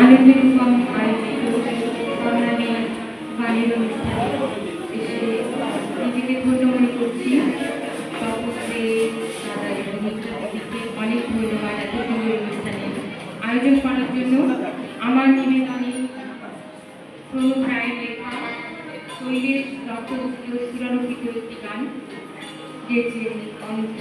আনন্দরূপম আয়োজিত বর্ণালী গানের অনুষ্ঠানে এসে নিজেকে ধন্য মনে করছি। সকলকে দাদা এবং মিত্রদিকে অনেক ধন্যবাদ এত সুন্দর অনুষ্ঠানে আয়োজন করার জন্য। আমার নিবেদনে প্রণব রায়ের লেখা শৈলেশ দত্তগুপ্ত সুরারোপিত একটি গান গেয়েছেন অনন্ত।